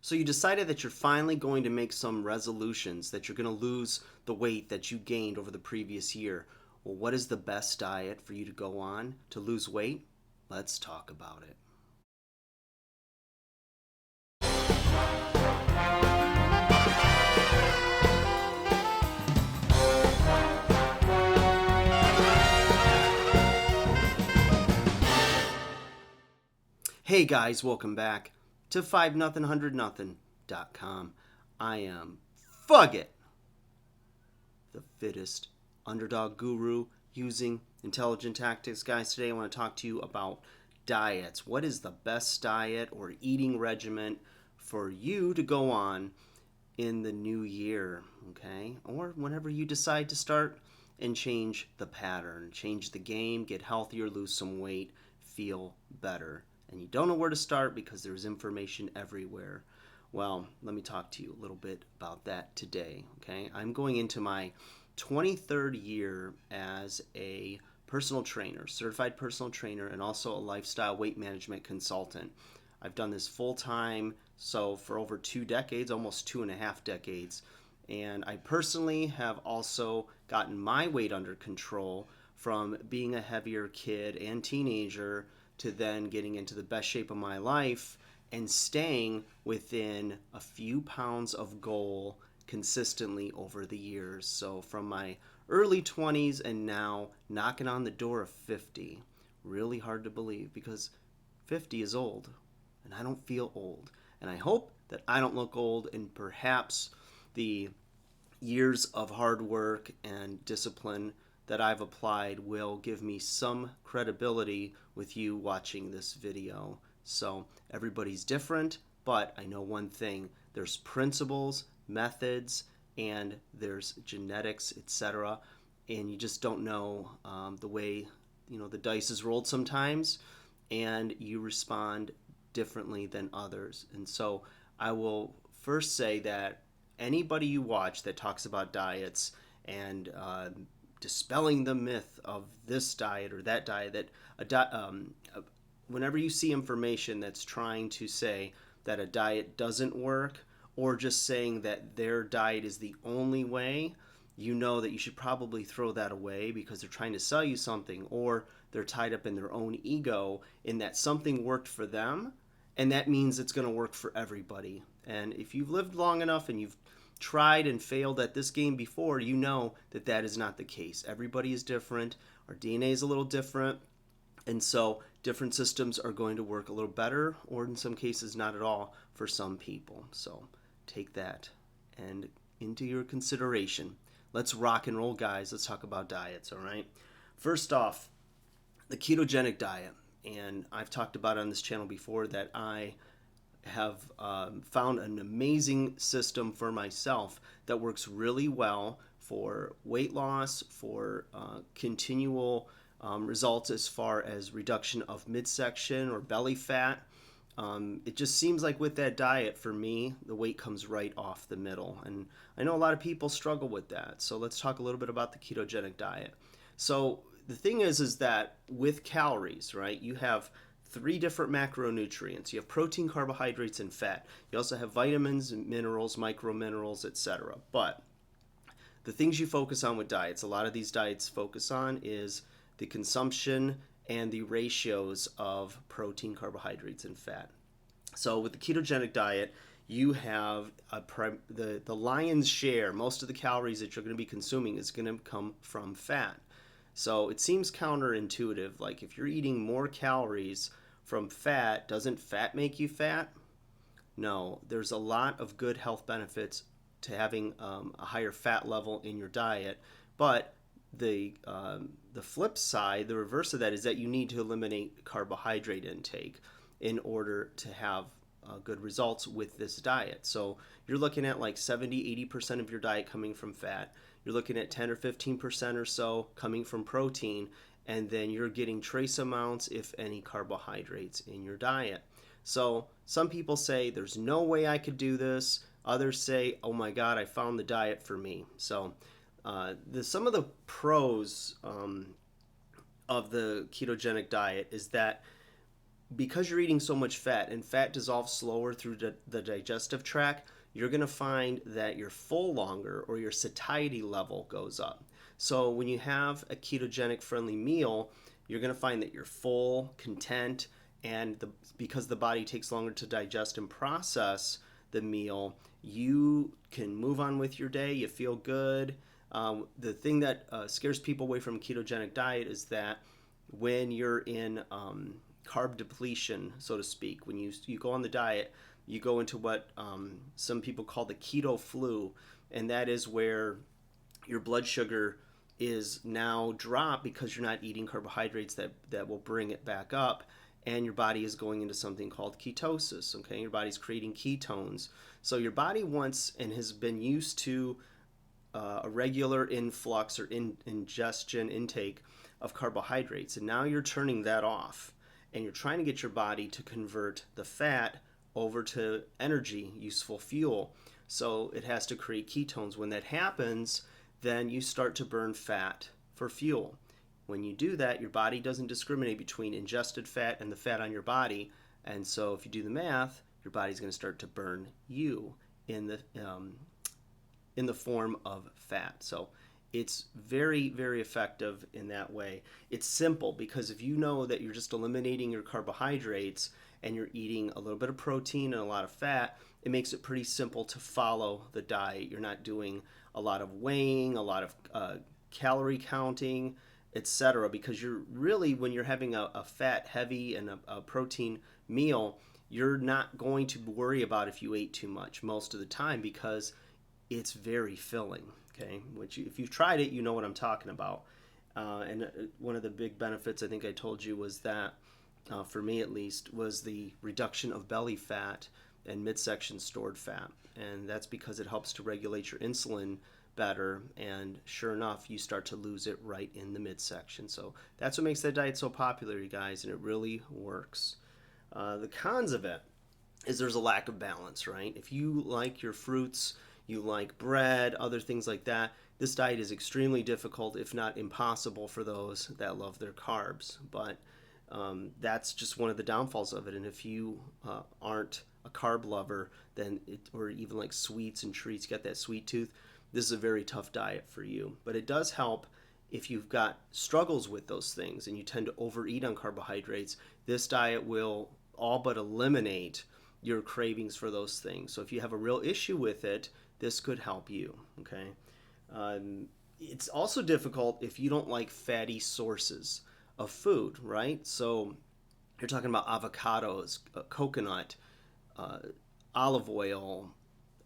So you decided that you're finally going to make some resolutions, that you're going to lose the weight that you gained over the previous year. Well, what is the best diet for you to go on to lose weight? Let's talk about it. Hey guys, welcome back to 5 nothing 100 nothing.com. I am Fugget, the fittest underdog guru using intelligent tactics. Guys, today I want to talk to you about diets. What is the best diet or eating regimen for you to go on in the new year, okay? Or whenever you decide to start and change the pattern, change the game, get healthier, lose some weight, feel better. And you don't know where to start because there's information everywhere. Well, let me talk to you a little bit about that today, okay? I'm going into my 23rd year as a personal trainer, certified personal trainer, and also a lifestyle weight management consultant. I've done this full time, so for over 2 decades, almost 2.5 decades. And I personally have also gotten my weight under control from being a heavier kid and teenager to then getting into the best shape of my life and staying within a few pounds of goal consistently over the years. So from my early 20s and now knocking on the door of 50. Really hard to believe because 50 is old and I don't feel old. And I hope that I don't look old, and perhaps the years of hard work and discipline that I've applied will give me some credibility with you watching this video. So everybody's different, but I know one thing. There's principles, methods, and there's genetics, etc. And you just don't know the way the dice is rolled sometimes, and you respond differently than others. And so I will first say that anybody you watch that talks about diets and dispelling the myth of this diet or that diet, whenever you see information that's trying to say that a diet doesn't work or just saying that their diet is the only way, you know that you should probably throw that away because they're trying to sell you something, or they're tied up in their own ego in that something worked for them, and that means it's going to work for everybody. And if you've lived long enough and you've tried and failed at this game before, you know that that is not the case. Everybody is different. Our DNA is a little different. And so different systems are going to work a little better, or in some cases not at all for some people. So take that and into your consideration. Let's rock and roll, guys. Let's talk about diets, all right? First off, the ketogenic diet. And I've talked about on this channel before that I have found an amazing system for myself that works really well for weight loss, for continual results as far as reduction of midsection or belly fat. It just seems like with that diet, for me, the weight comes right off the middle. And I know a lot of people struggle with that. So let's talk a little bit about the ketogenic diet. So the thing is that with calories, right, you have 3 different macronutrients. You have protein, carbohydrates, and fat. You also have vitamins, minerals, microminerals, etc. But the things you focus on with diets, a lot of these diets focus on is the consumption and the ratios of protein, carbohydrates, and fat. So with the ketogenic diet, you have the lion's share, most of the calories that you're going to be consuming is going to come from fat. So it seems counterintuitive. Like if you're eating more calories from fat, doesn't fat make you fat? No, there's a lot of good health benefits to having a higher fat level in your diet, but the flip side, the reverse of that, is that you need to eliminate carbohydrate intake in order to have good results with this diet. So you're looking at like 70-80% of your diet coming from fat. You're looking at 10 or 15% or so coming from protein, and then you're getting trace amounts, if any, carbohydrates in your diet. So some people say there's no way I could do this. Others say, oh my God, I found the diet for me. So some of the pros of the ketogenic diet is that because you're eating so much fat and fat dissolves slower through the digestive tract, you're going to find that you're full longer or your satiety level goes up. So when you have a ketogenic friendly meal, you're going to find that you're full, content, and because the body takes longer to digest and process the meal, you can move on with your day. You feel good. The thing that scares people away from a ketogenic diet is that when you're in carb depletion, so to speak, when you go on the diet, you go into what some people call the keto flu, and that is where your blood sugar is now dropped because you're not eating carbohydrates that will bring it back up, and your body is going into something called ketosis. Okay, your body's creating ketones. So your body wants and has been used to a regular influx or ingestion intake of carbohydrates, and now you're turning that off, and you're trying to get your body to convert the fat over to energy, useful fuel. So it has to create ketones. When that happens, then you start to burn fat for fuel. When you do that, your body doesn't discriminate between ingested fat and the fat on your body. And so if you do the math, your body's going to start to burn you in the form of fat. So it's very, very effective in that way. It's simple because if you know that you're just eliminating your carbohydrates and you're eating a little bit of protein and a lot of fat, it makes it pretty simple to follow the diet. You're not doing a lot of weighing, a lot of calorie counting, etc. Because you're really, when you're having a fat heavy and a protein meal, you're not going to worry about if you ate too much most of the time because it's very filling. Okay, which if you've tried it, you know what I'm talking about. And one of the big benefits I think I told you was that, for me at least, was the reduction of belly fat and midsection stored fat. And that's because it helps to regulate your insulin better. And sure enough, you start to lose it right in the midsection. So that's what makes that diet so popular, you guys, and it really works. The cons of it is there's a lack of balance, right? If you like your fruits, you like bread, other things like that, this diet is extremely difficult, if not impossible, for those that love their carbs. But that's just one of the downfalls of it. And if you aren't a carb lover, then or even like sweets and treats, get that sweet tooth, this is a very tough diet for you. But it does help if you've got struggles with those things and you tend to overeat on carbohydrates. This diet will all but eliminate your cravings for those things. So if you have a real issue with it, this could help you. Okay. It's also difficult if you don't like fatty sources of food, right? So you're talking about avocados, coconut, olive oil,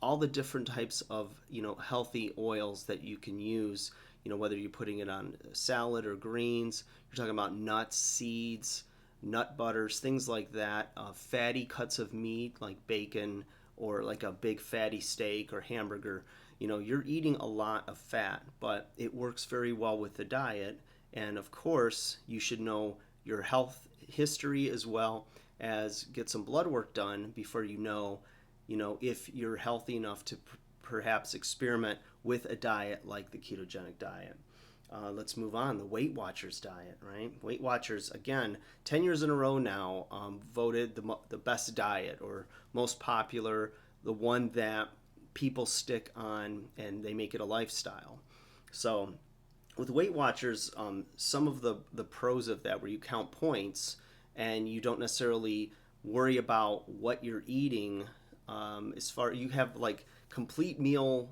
all the different types of healthy oils that you can use. Whether you're putting it on salad or greens, you're talking about nuts, seeds, nut butters, things like that. Fatty cuts of meat like bacon or like a big fatty steak or hamburger. You're eating a lot of fat, but it works very well with the diet. And of course, you should know your health history as well as get some blood work done before you know if you're healthy enough to perhaps experiment with a diet like the ketogenic diet. Let's move on. The Weight Watchers diet, right? Weight Watchers, again, 10 years in a row now, voted the best diet or most popular, the one that people stick on and they make it a lifestyle. So with Weight Watchers, some of the pros of that where you count points and you don't necessarily worry about what you're eating. You have like complete meal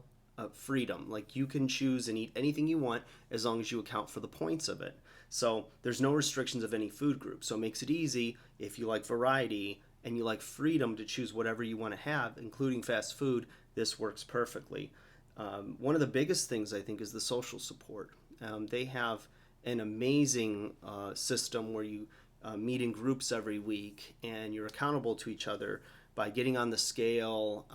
freedom. Like you can choose and eat anything you want as long as you account for the points of it. So there's no restrictions of any food group. So it makes it easy if you like variety and you like freedom to choose whatever you want to have, including fast food. This works perfectly. One of the biggest things I think is the social support. They have an amazing system where you meet in groups every week and you're accountable to each other by getting on the scale,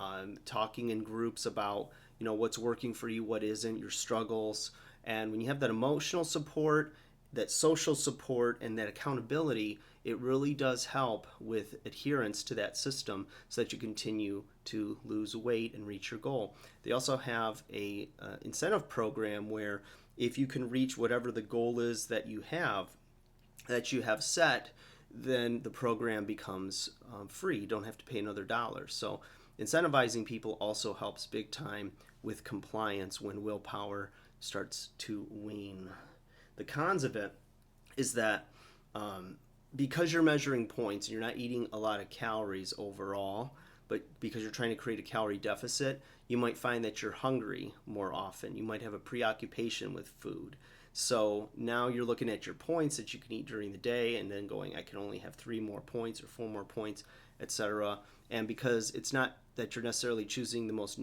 talking in groups about what's working for you, what isn't, your struggles. And when you have that emotional support, that social support, and that accountability, it really does help with adherence to that system so that you continue to lose weight and reach your goal. They also have a incentive program where if you can reach whatever the goal is that you have set, then the program becomes free. You don't have to pay another dollar. So incentivizing people also helps big time with compliance when willpower starts to wane. The cons of it is that because you're measuring points and you're not eating a lot of calories overall, but because you're trying to create a calorie deficit, you might find that you're hungry more often. You might have a preoccupation with food. So now you're looking at your points that you can eat during the day and then going, I can only have 3 more points or 4 more points, etc. And because it's not that you're necessarily choosing the most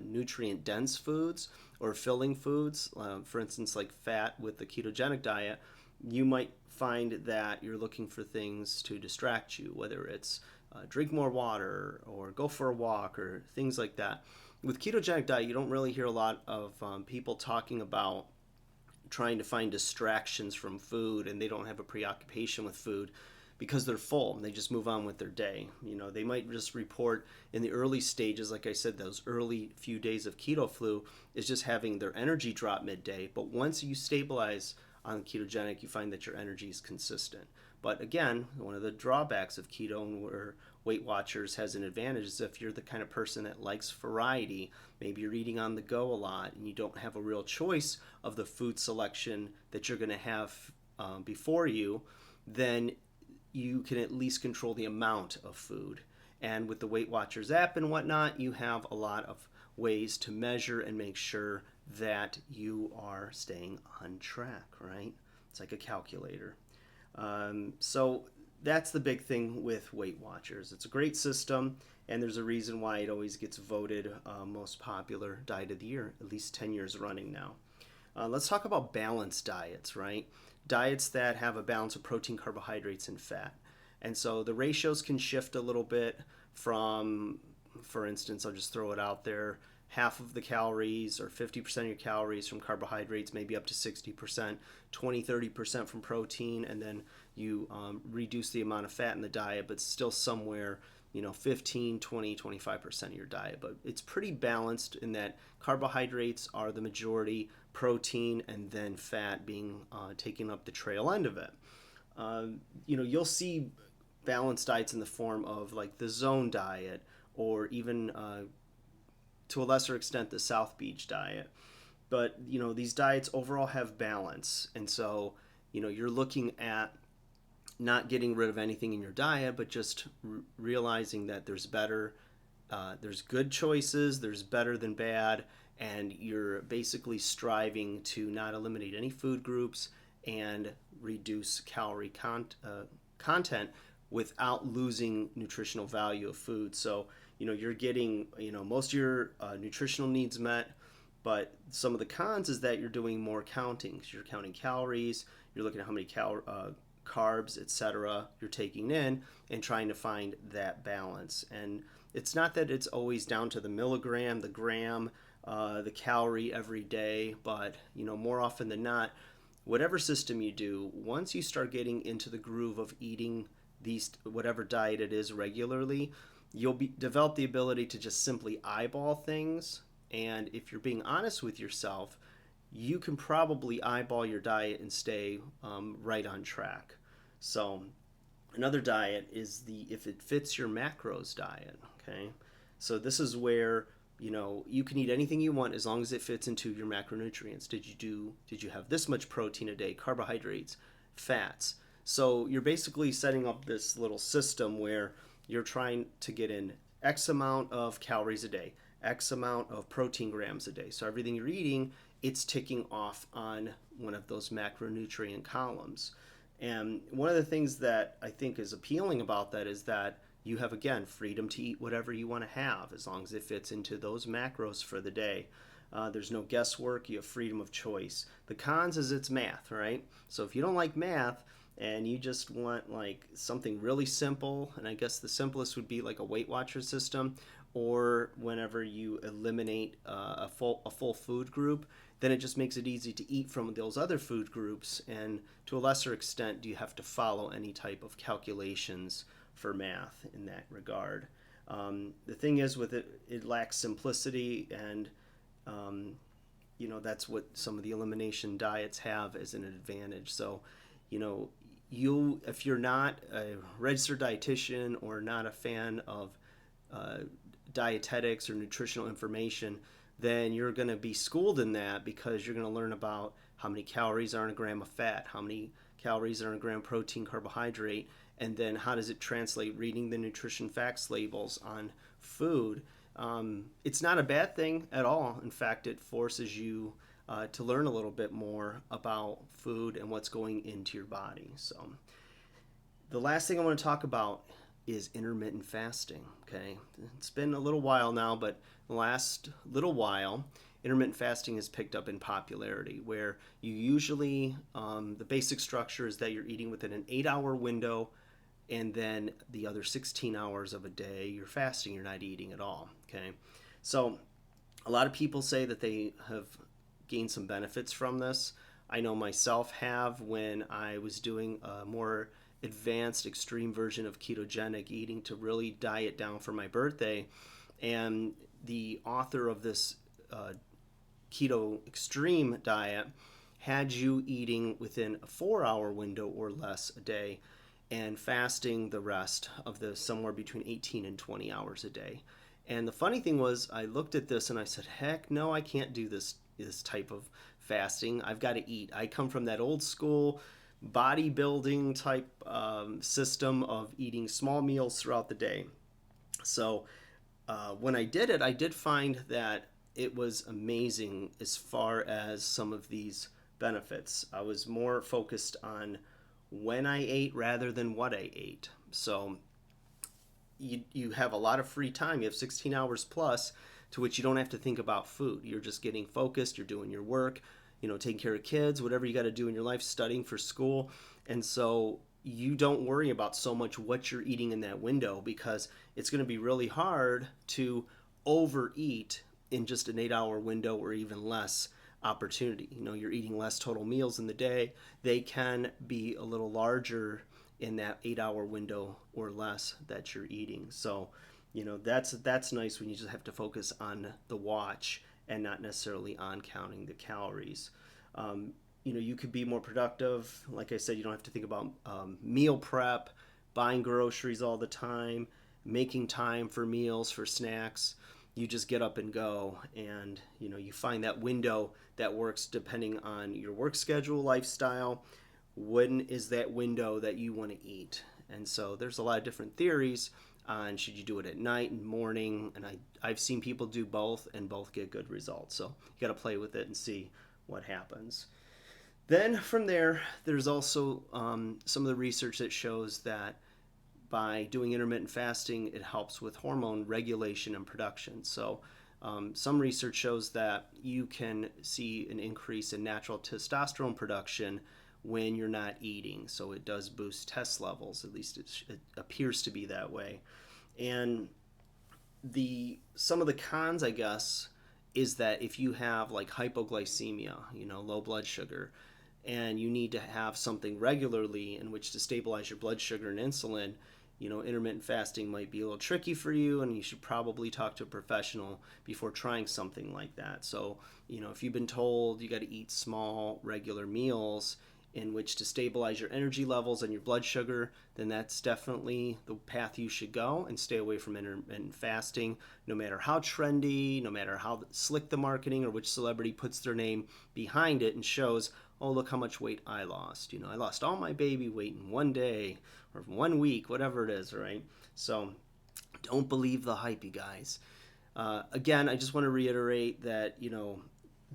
nutrient dense foods or filling foods, for instance, like fat with the ketogenic diet, you might find that you're looking for things to distract you, whether it's drink more water or go for a walk or things like that. With ketogenic diet, you don't really hear a lot of people talking about trying to find distractions from food, and they don't have a preoccupation with food because they're full and they just move on with their day. You know, they might just report in the early stages, like I said, those early few days of keto flu is just having their energy drop midday. But once you stabilize on ketogenic, you find that your energy is consistent. But again, one of the drawbacks of keto and where Weight Watchers has an advantage is if you're the kind of person that likes variety, maybe you're eating on the go a lot and you don't have a real choice of the food selection that you're going to have before you, then you can at least control the amount of food. And with the Weight Watchers app and whatnot, you have a lot of ways to measure and make sure that you are staying on track, right? It's like a calculator. So that's the big thing with Weight Watchers. It's a great system, and there's a reason why it always gets voted most popular diet of the year, at least 10 years running now. Let's talk about balanced diets, right? Diets that have a balance of protein, carbohydrates, and fat. And so the ratios can shift a little bit from, for instance, I'll just throw it out there, half of the calories or 50% of your calories from carbohydrates, maybe up to 60%, 20-30% from protein, and then you reduce the amount of fat in the diet, but still somewhere, 15, 20, 25% of your diet. But it's pretty balanced in that carbohydrates are the majority, protein, and then fat being taking up the trail end of it. You'll see balanced diets in the form of like the zone diet, or even to a lesser extent the South Beach diet. But these diets overall have balance, and so you're looking at not getting rid of anything in your diet, but just realizing that there's good choices, there's better than bad, and you're basically striving to not eliminate any food groups and reduce calorie content without losing nutritional value of food. So you're getting most of your nutritional needs met, but some of the cons is that you're doing more counting. So you're counting calories, you're looking at how many carbs, etc. you're taking in, and trying to find that balance. And it's not that it's always down to the milligram, the gram, the calorie every day, but more often than not, whatever system you do, once you start getting into the groove of eating these whatever diet it is regularly, you'll develop the ability to just simply eyeball things. And if you're being honest with yourself, you can probably eyeball your diet and stay right on track. So another diet is the if it fits your macros diet. Okay, so this is where you can eat anything you want as long as it fits into your macronutrients. Did you have this much protein a day, carbohydrates, fats? So you're basically setting up this little system where you're trying to get in X amount of calories a day, X amount of protein grams a day. So everything you're eating, it's ticking off on one of those macronutrient columns. And one of the things that I think is appealing about that is that you have, again, freedom to eat whatever you want to have as long as it fits into those macros for the day. There's no guesswork. You have freedom of choice. The cons is it's math, right? So if you don't like math and you just want like something really simple, and I guess the simplest would be like a Weight Watcher system, or whenever you eliminate a full food group, then it just makes it easy to eat from those other food groups, and to a lesser extent do you have to follow any type of calculations for math in that regard. The thing is with it lacks simplicity, and that's what some of the elimination diets have as an advantage. So if you're not a registered dietitian or not a fan of uh, dietetics or nutritional information, then you're going to be schooled in that, because you're going to learn about how many calories are in a gram of fat, how many calories are in a gram of protein, carbohydrate, and then how does it translate reading the nutrition facts labels on food. It's not a bad thing at all. In fact, it forces you to learn a little bit more about food and what's going into your body. So the last thing I want to talk about is intermittent fasting. Okay, it's been a little while now, but the last little while, intermittent fasting has picked up in popularity, where you usually, the basic structure is that you're eating within an 8-hour window, and then the other 16 hours of a day you're fasting, you're not eating at all. Okay, so a lot of people say that they have gained some benefits from this. I know myself have, when I was doing a more advanced extreme version of ketogenic eating to really diet down for my birthday. And the author of this keto extreme diet had you eating within a 4-hour window or less a day, and fasting the rest of the somewhere between 18 and 20 hours a day. And the funny thing was, I looked at this and I said, heck no, I can't do this type of fasting. I've got to eat. I come from that old school bodybuilding type system of eating small meals throughout the day. So when I did it, I did find that it was amazing as far as some of these benefits. I was more focused on when I ate rather than what I ate. So you have a lot of free time. You have 16 hours plus to which you don't have to think about food. You're just getting focused. You're doing your work, taking care of kids, whatever you got to do in your life, studying for school. And so you don't worry about so much what you're eating in that window, because it's going to be really hard to overeat in just an 8-hour window or even less opportunity. You're eating less total meals in the day. They can be a little larger in that 8-hour window or less that you're eating. So, that's nice when you just have to focus on the watch and not necessarily on counting the calories. You could be more productive. Like I said, you don't have to think about meal prep, buying groceries all the time, making time for meals, for snacks. You just get up and go, and you find that window that works depending on your work schedule, lifestyle. When is that window that you want to eat? And so there's a lot of different theories on should you do it at night and morning, and I've seen people do both and both get good results. So you got to play with it and see what happens. Then from there, there's also some of the research that shows that by doing intermittent fasting, it helps with hormone regulation and production. So some research shows that you can see an increase in natural testosterone production when you're not eating. So it does boost test levels, at least it appears to be that way. And some of the cons, I guess, is that if you have like hypoglycemia, low blood sugar, and you need to have something regularly in which to stabilize your blood sugar and insulin, intermittent fasting might be a little tricky for you, and you should probably talk to a professional before trying something like that. So, if you've been told you got to eat small, regular meals in which to stabilize your energy levels and your blood sugar, then that's definitely the path you should go, and stay away from intermittent fasting, no matter how trendy, no matter how slick the marketing or which celebrity puts their name behind it and shows, oh, look how much weight I lost. I lost all my baby weight in one day or 1 week, whatever it is, right? So don't believe the hype, you guys. Again, I just want to reiterate that,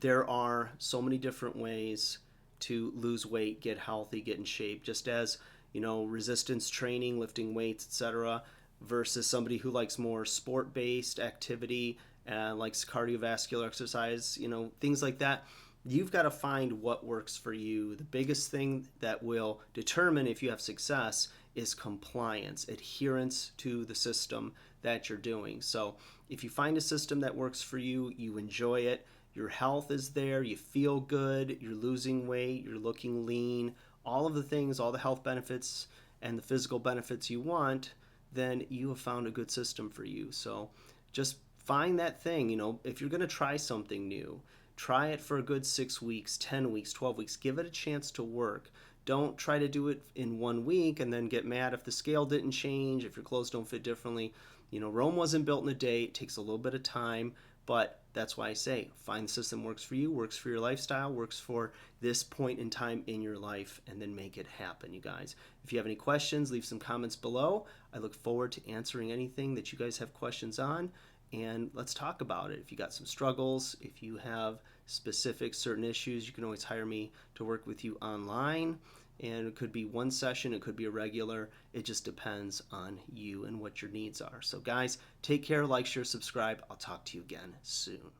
there are so many different ways to lose weight, get healthy, get in shape, just as, resistance training, lifting weights, etc., versus somebody who likes more sport-based activity, likes cardiovascular exercise, things like that. You've got to find what works for you. The biggest thing that will determine if you have success is compliance, adherence to the system that you're doing. So if you find a system that works for you, you enjoy it, your health is there, you feel good, you're losing weight, you're looking lean, all of the things, all the health benefits and the physical benefits you want, then you have found a good system for you. So just find that thing. If you're going to try something new, try it for a good 6 weeks, 10 weeks, 12 weeks. Give it a chance to work. Don't try to do it in 1 week and then get mad if the scale didn't change, if your clothes don't fit differently. Rome wasn't built in a day. It takes a little bit of time, but that's why I say find the system that works for you, works for your lifestyle, works for this point in time in your life, and then make it happen, you guys. If you have any questions, leave some comments below. I look forward to answering anything that you guys have questions on, and let's talk about it. If you got some struggles, if you have specific certain issues, you can always hire me to work with you online. And it could be one session, it could be a regular. It just depends on you and what your needs are. So guys, take care, like, share, subscribe. I'll talk to you again soon.